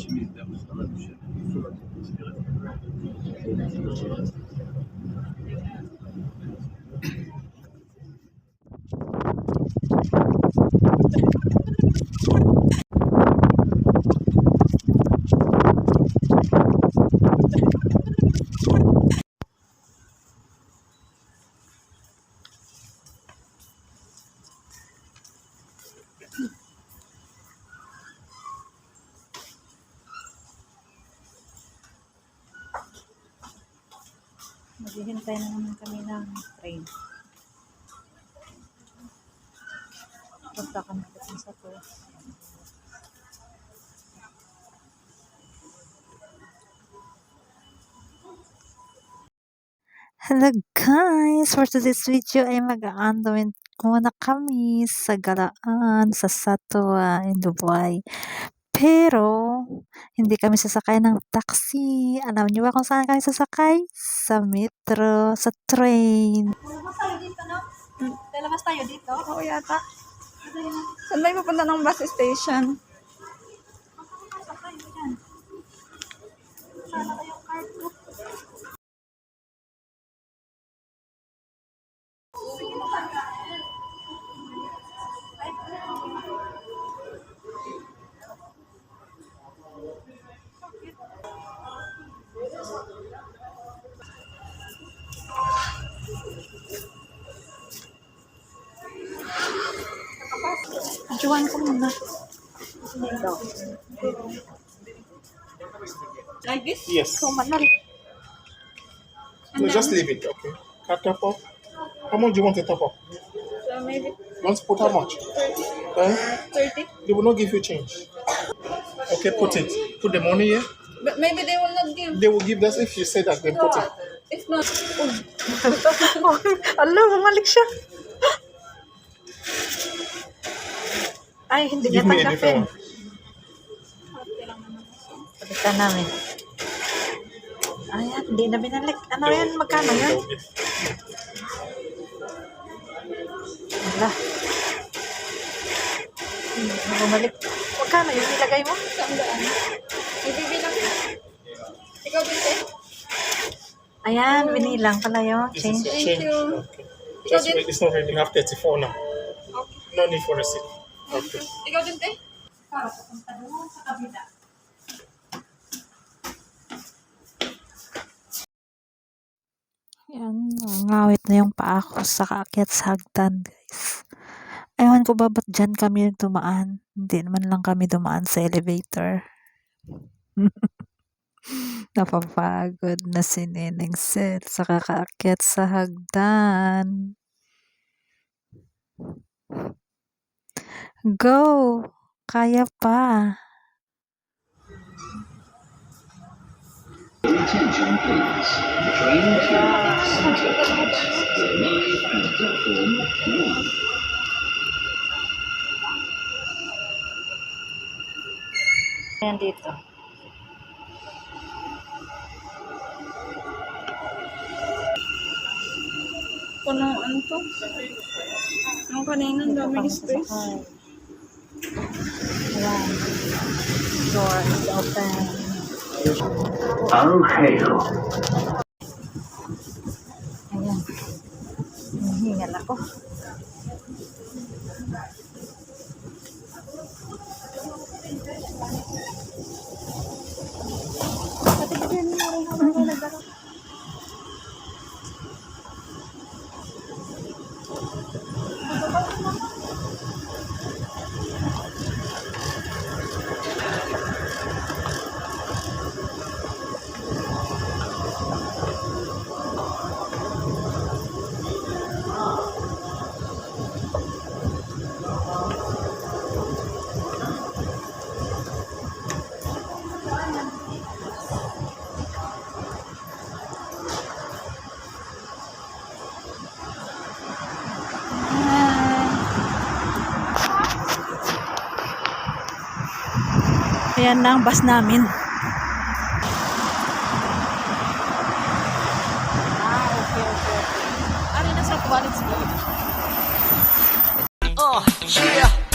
İçimizden sana düşen surat Maghihintay na naman kami ng train. Punta kami dito sa to. Hello guys! For today's video ay mag-aandawin muna kami sa Galaan, sa Satwa, in Dubai. Pero, hindi kami sasakay ng taxi. Alam niyo ba kung saan kami sasakay? Sa metro, sa train. Lalabas tayo dito, no? Lalabas tayo dito? Oo yata. Saan tayo pupunta ng bus station? Sakay mo yan. Sana kayong card mo. Juwan ko muna. Like this? Yes. Kumanal. No, just leave it, okay? Cut top up. How much do you want to top up? So maybe You want to put how much? 30. They will not give you change. Okay, put it. Put the money here. But maybe they will not give. They will give us if you say that, then put it. If not, Ala, bumalik siya. Ay, hindi Give niya me a different tanggapin. one. Pagkita namin. Ayan, hindi na binalik. Ano yan? Magkano yan? Ala. Bumalik. Magkano yung nilagay mo? saan daan? Ibibilang ka. Ikaw din eh. Ayan, binilang pala yun. This is Change. your Thank change. you. Okay. Just wait, it's not ready. You have 34 now. Okay. No need for receipt. Okay. Ikaw din eh. Para papunta doon sa kabila. Ayan, ngawit na yung paa ko sa kaakyat sa hagdan, guys. Ewan ko ba ba't dyan kami dumaan? Hindi naman lang kami dumaan sa elevator. Napapagod na si Neneng Sel sa kakaakyat sa hagdan. Go! Kaya pa! Attention please. The train to Center Point will arrive at platform 1. Ayan dito. Punuan to. Ang kanina, ang daming space. Ayan. Door is open. All hail. Ayan. Hinihingal ako. Ayan na ang bus namin. Ari na sa quality. Yeah.